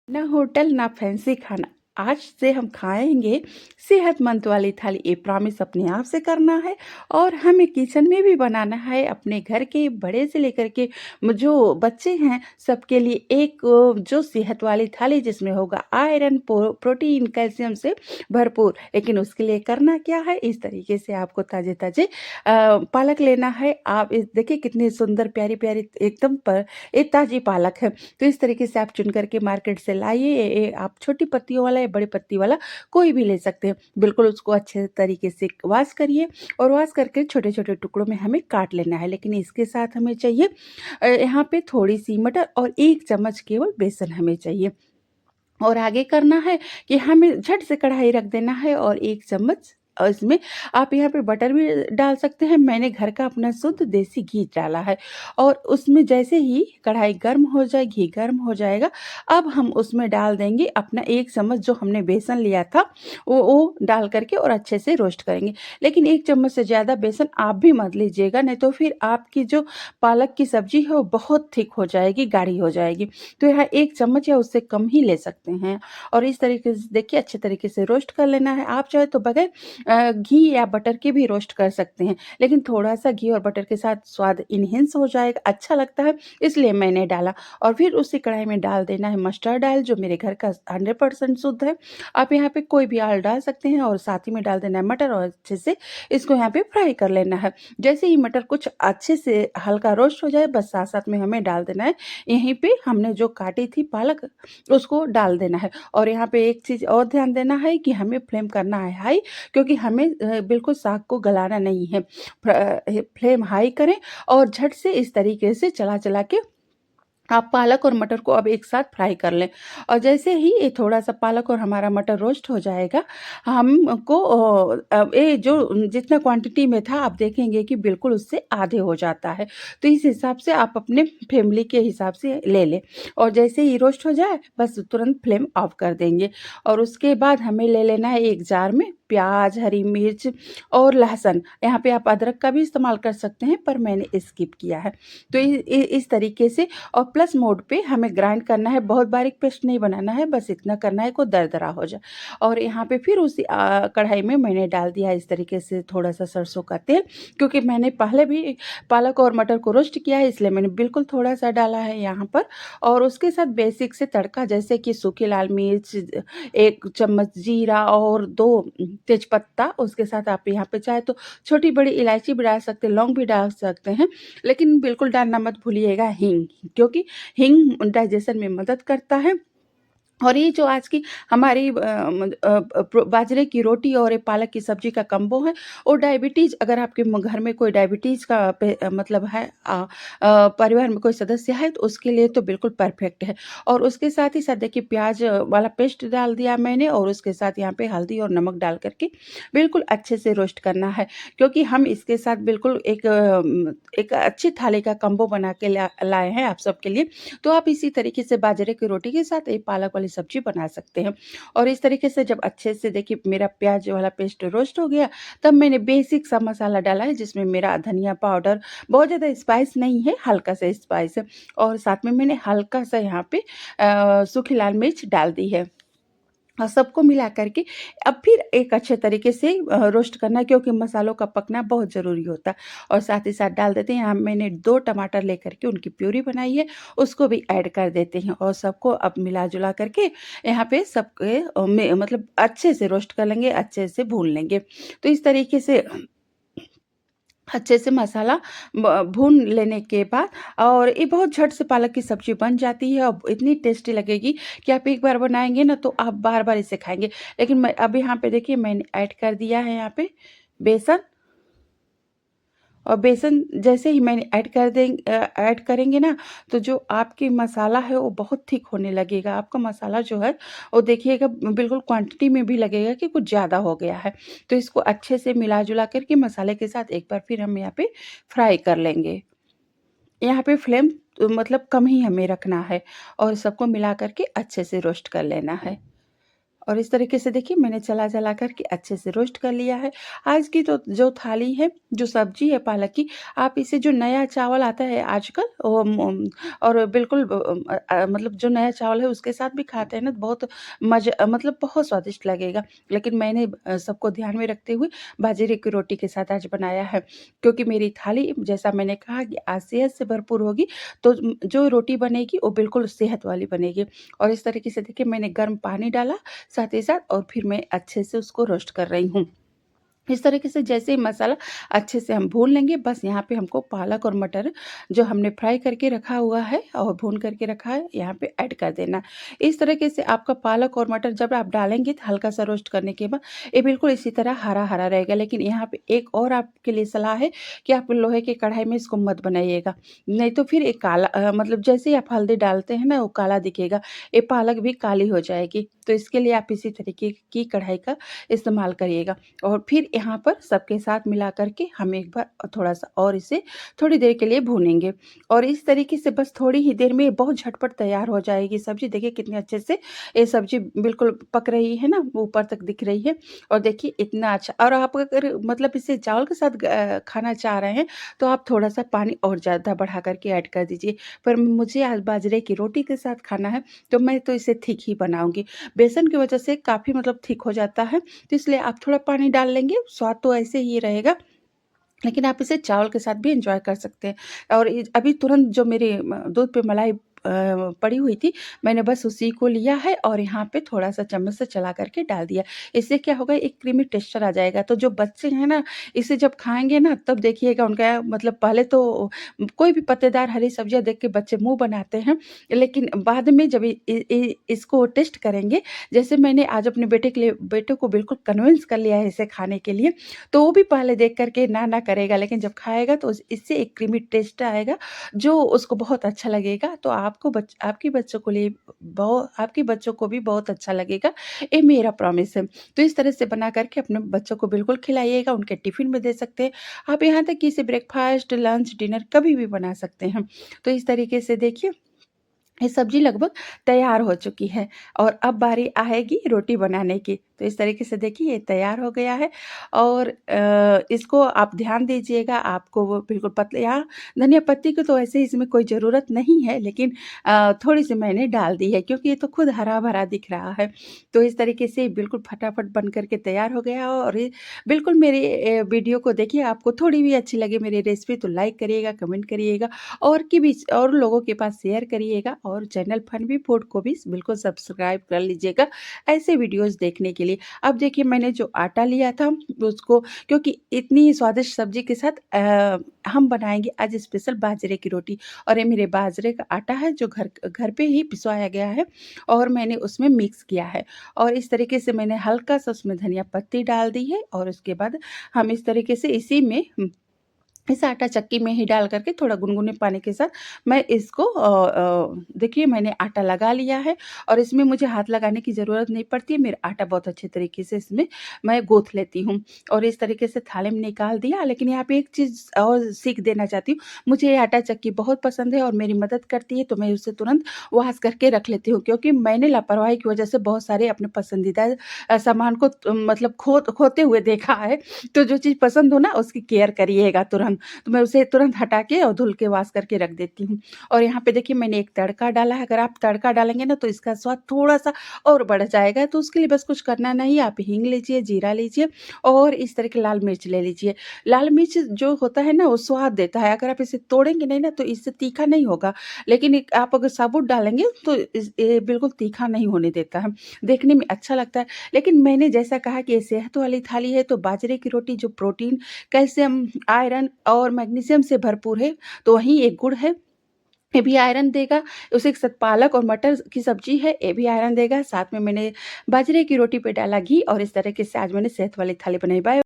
ना होटल ना फैंसी खाना। आज से हम खाएँगे सेहतमंद वाली थाली, ये प्रॉमिस अपने आप से करना है और हमें किचन में भी बनाना है। अपने घर के बड़े से लेकर के जो बच्चे हैं सबके लिए एक जो सेहत वाली थाली जिसमें होगा आयरन, प्रोटीन, कैल्शियम से भरपूर। लेकिन उसके लिए करना क्या है, इस तरीके से आपको ताज़े-ताज़े पालक लेना है। आप इस देखिए कितनी सुंदर प्यारी-प्यारी एकदम ये ताज़ी पालक है। तो इस तरीके से आप चुन करके मार्केट से लाइए। आप छोटी पत्तियों वाला या बड़ी पत्ती वाला कोई भी ले सकते हैं। बिल्कुल उसको अच्छे तरीके से वॉश करिए और वॉश करके छोटे-छोटे टुकड़ों में हमें काट लेना है। लेकिन इसके साथ हमें चाहिए यहाँ पे थोड़ी-सी मटर और 1 चम्मच केवल बेसन हमें चाहिए। और आगे करना है कि हमें झट से कढ़ाई रख देना है और 1 चम्मच इसमें आप यहाँ पे बटर भी डाल सकते हैं। मैंने घर का अपना शुद्ध देसी घी डाला है और उसमें जैसे ही कढ़ाई गर्म हो जाए, घी गर्म हो जाएगा, अब हम उसमें डाल देंगे अपना 1 चम्मच जो हमने बेसन लिया था, वो डाल कर के और अच्छे से रोस्ट करेंगे। लेकिन 1 चम्मच से ज़्यादा बेसन आप भी मत लीजिएगा, नहीं तो फिर आपकी जो पालक की सब्ज़ी है वो बहुत थिक हो जाएगी, गाढ़ी हो जाएगी। तो यहाँ 1 चम्मच या उससे कम ही ले सकते हैं और इस तरीके से देखिए अच्छे तरीके से रोस्ट कर लेना है। आप चाहे तो बगैर घी या बटर के भी रोस्ट कर सकते हैं, लेकिन थोड़ा-सा घी और बटर के साथ स्वाद एनहांस हो जाएगा, अच्छा लगता है, इसलिए मैंने डाला। और फिर उसी कढ़ाई में डाल देना है मस्टर्ड ऑयल जो मेरे घर का 100% शुद्ध है। आप यहाँ पे कोई भी ऑयल डाल सकते हैं और साथ ही में डाल देना है मटर और अच्छे से इसको यहाँ पे फ्राई कर लेना है। जैसे ही मटर कुछ अच्छे से हल्का रोस्ट हो जाए, बस साथ-साथ में हमें डाल देना है यहीं पे हमने जो काटी थी पालक, उसको डाल देना है। और यहाँ पे एक चीज़ और ध्यान देना है कि हमें फ्लेम करना है हाई, क्योंकि हमें बिल्कुल साग को गलाना नहीं है। फ्लेम हाई करें और झट से इस तरीके से चला-चला के आप पालक और मटर को अब एक साथ फ्राई कर लें। और जैसे ही ये थोड़ा-सा पालक और हमारा मटर रोस्ट हो जाएगा, हमको ये जो जितना क्वांटिटी में था आप देखेंगे कि बिल्कुल उससे आधे हो जाता है। तो इस हिसाब से आप अपने फैमिली के हिसाब से ले लें और जैसे ही रोस्ट हो जाए बस तुरंत फ्लेम ऑफ कर देंगे। और उसके बाद हमें ले लेना है एक जार में प्याज़, हरी मिर्च और लहसुन। यहाँ पे आप अदरक का भी इस्तेमाल कर सकते हैं, पर मैंने स्किप किया है। तो इस तरीके से और प्लस मोड पे हमें ग्राइंड करना है, बहुत बारीक पेस्ट नहीं बनाना है, बस इतना करना है कि दरदरा हो जाए। और यहाँ पे फिर उसी कढ़ाई में मैंने डाल दिया इस तरीके से थोड़ा-सा सरसों का तेल, क्योंकि मैंने पहले भी पालक और मटर को रोस्ट किया है, इसलिए मैंने बिल्कुल थोड़ा-सा डाला है यहाँ पर। और उसके साथ बेसिक से तड़का जैसे कि सूखी लाल मिर्च, 1 चम्मच जीरा और 2 तेजपत्ता, उसके साथ आप यहाँ पे चाहे तो छोटी-बड़ी इलायची भी डाल सकते हैं, लौंग भी डाल सकते हैं, लेकिन बिल्कुल डालना मत भूलिएगा हींग, क्योंकि हींग डाइजेशन में मदद करता है। और ये जो आज की हमारी बाजरे की रोटी और ये पालक की सब्ज़ी का कॉम्बो है, वो डायबिटीज़ अगर आपके घर में कोई डायबिटीज़ का मतलब है, परिवार में कोई सदस्य है तो उसके लिए तो बिल्कुल परफेक्ट है। और उसके साथ ही साथ देखिए प्याज़ वाला पेस्ट डाल दिया मैंने और उसके साथ यहाँ पे हल्दी और नमक डाल कर के बिल्कुल अच्छे से रोस्ट करना है, क्योंकि हम इसके साथ बिल्कुल एक अच्छी थाली का कॉम्बो बना के लाए हैं आप सबके लिए। तो आप इसी तरीके से बाजरे की रोटी के साथ ये पालक वाली सब्ज़ी बना सकते हैं। और इस तरीके से जब अच्छे से देखिए मेरा प्याज़ वाला पेस्ट रोस्ट हो गया, तब मैंने बेसिक सा मसाला डाला है जिसमें मेरा धनिया पाउडर, बहुत ज़्यादा स्पाइस नहीं है, हल्का सा स्पाइस है और साथ में मैंने हल्का सा यहाँ पे सूखी लाल मिर्च डाल दी है। और सबको मिला कर के अब फिर एक अच्छे तरीके से रोस्ट करना है, क्योंकि मसालों का पकना बहुत ज़रूरी होता है। और साथ ही साथ डाल देते हैं यहाँ मैंने 2 टमाटर लेकर के उनकी प्यूरी बनाई है, उसको भी ऐड कर देते हैं और सबको अब मिला-जुला करके यहाँ पे सबके में मतलब अच्छे से रोस्ट कर लेंगे, अच्छे से भून लेंगे। तो इस तरीके से अच्छे से मसाला भून लेने के बाद और ये बहुत झट से पालक की सब्ज़ी बन जाती है और इतनी टेस्टी लगेगी कि आप एक बार बनाएँगे ना तो आप बार-बार इसे खाएँगे। लेकिन मैं अब यहाँ पे देखिए मैंने ऐड कर दिया है यहाँ पे बेसन। और बेसन जैसे ही मैंने ऐड करेंगे ना, तो जो आपकी मसाला है वो बहुत थिक होने लगेगा। आपका मसाला जो है वो देखिएगा बिल्कुल क्वांटिटी में भी लगेगा कि कुछ ज़्यादा हो गया है। तो इसको अच्छे से मिला-जुला कर के मसाले के साथ एक बार फिर हम यहाँ पे फ्राई कर लेंगे। यहाँ पे फ्लेम मतलब कम ही हमें रखना है और सबको मिला कर के अच्छे से रोस्ट कर लेना है। और इस तरीके से देखिए मैंने चला-चला कर के अच्छे से रोस्ट कर लिया है। आज की तो जो थाली है, जो सब्ज़ी है पालक की, आप इसे जो नया चावल आता है आजकल वो और बिल्कुल मतलब जो नया चावल है उसके साथ भी खाते हैं ना, तो बहुत मतलब बहुत स्वादिष्ट लगेगा। लेकिन मैंने सबको ध्यान में रखते हुए बाजरे की रोटी के साथ आज बनाया है, क्योंकि मेरी थाली जैसा मैंने कहा कि आज सेहत से भरपूर होगी, तो जो रोटी बनेगी वो बिल्कुल सेहत वाली बनेगी। और इस तरीके से देखिए मैंने गर्म पानी डाला साथ ही साथ, और फिर मैं अच्छे से उसको रोस्ट कर रही हूँ। इस तरीके से जैसे ही मसाला अच्छे से हम भून लेंगे, बस यहाँ पे हमको पालक और मटर जो हमने फ्राई करके रखा हुआ है और भून करके रखा है, यहाँ पे ऐड कर देना। इस तरीके से आपका पालक और मटर जब आप डालेंगे तो हल्का-सा रोस्ट करने के बाद ये बिल्कुल इसी तरह हरा-हरा रहेगा। लेकिन यहाँ पे एक और आपके लिए सलाह है कि आप लोहे की कढ़ाई में इसको मत बनाइएगा, नहीं तो फिर ये काला मतलब जैसे ही आप हल्दी डालते हैं ना, वो काला दिखेगा, ये पालक भी काली हो जाएगी। तो इसके लिए आप इसी तरीके की कढ़ाई का इस्तेमाल करिएगा। और फिर यहाँ पर सबके साथ मिला कर के हम एक बार थोड़ा-सा और इसे थोड़ी देर के लिए भूनेंगे, और इस तरीके से बस थोड़ी ही देर में ये बहुत झटपट तैयार हो जाएगी सब्ज़ी। देखिए कितने अच्छे से ये सब्ज़ी बिल्कुल पक रही है ना, ऊपर तक दिख रही है, और देखिए इतना अच्छा। और आप अगर मतलब इसे चावल के साथ खाना चाह रहे हैं, तो आप थोड़ा-सा पानी और ज़्यादा बढ़ा कर के ऐड कर दीजिए। पर मुझे आज बाजरे की रोटी के साथ खाना है, तो मैं तो इसे थिक ही बनाऊँगी। बेसन की वजह से काफ़ी मतलब थिक हो जाता है, तो इसलिए आप थोड़ा पानी डाल लेंगे, स्वाद तो ऐसे ही रहेगा, लेकिन आप इसे चावल के साथ भी एन्जॉय कर सकते हैं। और ये अभी तुरंत जो मेरे दूध पे मलाई पड़ी हुई थी, मैंने बस उसी को लिया है और यहाँ पे थोड़ा-सा चम्मच से चला करके डाल दिया। इससे क्या होगा, एक क्रीमी टेक्सचर आ जाएगा, तो जो बच्चे हैं ना, इसे जब खाएँगे ना तब देखिएगा उनका मतलब पहले तो कोई भी पत्तेदार हरी सब्जियाँ देख के बच्चे मुँह बनाते हैं, लेकिन बाद में जब इ इ इ इसको टेस्ट करेंगे, जैसे मैंने आज अपने बेटे को बिल्कुल कन्विंस कर लिया है इसे खाने के लिए, तो वो भी पहले देख कर के ना करेगा, लेकिन जब खाएगा तो इससे एक क्रीमी टेस्ट आएगा, जो उसको बहुत अच्छा लगेगा। तो आपके बच्चों को लिए आपके बच्चों को भी बहुत अच्छा लगेगा, ये मेरा प्रॉमिस है। तो इस तरह से बना कर के अपने बच्चों को बिल्कुल खिलाइएगा, उनके टिफ़िन में दे सकते हैं। आप यहाँ तक कि इसे ब्रेकफ़ास्ट, लंच, डिनर कभी भी बना सकते हैं। तो इस तरीके से देखिए ये सब्ज़ी लगभग तैयार हो चुकी है, और अब बारी आएगी रोटी बनाने की। तो इस तरीके से देखिए ये तैयार हो गया है, और इसको आप ध्यान दीजिएगा, आपको वो बिल्कुल पतले यहाँ धनिया पत्ती की तो वैसे इसमें कोई ज़रूरत नहीं है, लेकिन थोड़ी-सी मैंने डाल दी है क्योंकि ये तो खुद हरा-भरा दिख रहा है। तो इस तरीके से बिल्कुल फटाफट बन कर के तैयार हो गया, और ये बिल्कुल मेरी वीडियो को देखिए, आपको थोड़ी भी अच्छी लगे मेरी रेसिपी तो लाइक करिएगा, कमेंट करिएगा, और लोगों के पास शेयर करिएगा, और चैनल फन वी फूड को भी बिल्कुल सब्सक्राइब कर लीजिएगा ऐसे वीडियोस देखने के लिए। अब देखिए मैंने जो आटा लिया था उसको, क्योंकि इतनी स्वादिष्ट सब्जी के साथ हम बनाएँगे आज स्पेशल बाजरे की रोटी, और ये मेरे बाजरे का आटा है जो घर घर पे ही पिसवाया गया है, और मैंने उसमें मिक्स किया है, और इस तरीके से मैंने हल्का-सा उसमें धनिया पत्ती डाल दी है, और उसके बाद हम इस तरीके से इसी में इस आटा चक्की में ही डाल करके थोड़ा गुनगुने पानी के साथ मैं इसको देखिए मैंने आटा लगा लिया है, और इसमें मुझे हाथ लगाने की ज़रूरत नहीं पड़ती है, मेरा आटा बहुत अच्छे तरीके से इसमें मैं गूँथ लेती हूँ, और इस तरीके से थाली में निकाल दिया। लेकिन यहाँ पे एक चीज़ और सीख देना चाहती हूँ, मुझे ये आटा चक्की बहुत पसंद है और मेरी मदद करती है, तो मैं उसे तुरंत वॉश करके रख लेती हूँ, क्योंकि मैंने लापरवाही की वजह से बहुत सारे अपने पसंदीदा सामान को मतलब खोते हुए देखा है। तो जो चीज़ पसंद हो ना उसकी केयर करिएगा तुरंत। तो मैं उसे तुरंत हटा के और धुल के वॉश करके रख देती हूँ। और यहाँ पे देखिए मैंने एक तड़का डाला है, अगर आप तड़का डालेंगे ना तो इसका स्वाद थोड़ा-सा और बढ़ जाएगा, तो उसके लिए बस कुछ करना नहीं है, आप हींग लीजिए, जीरा लीजिए, और इस तरह की लाल मिर्च ले लीजिए। लाल मिर्च जो होता है ना वो स्वाद देता है, अगर आप इसे तोड़ेंगे नहीं ना तो इससे तीखा नहीं होगा, लेकिन एक आप अगर साबुत डालेंगे तो ये बिल्कुल तीखा नहीं होने देता है, देखने में अच्छा लगता है। लेकिन मैंने जैसा कहा कि ये सेहत वाली थाली है, तो बाजरे की रोटी जो प्रोटीन, कैल्शियम, आयरन और मैग्नीशियम से भरपूर है, तो वहीं एक गुड़ है, ये भी आयरन देगा। उसी के साथ पालक और मटर की सब्ज़ी है, ये भी आयरन देगा। साथ में मैंने बाजरे की रोटी पे डाला घी, और इस तरीके से आज मैंने सेहत वाली थाली बनाई। बाय।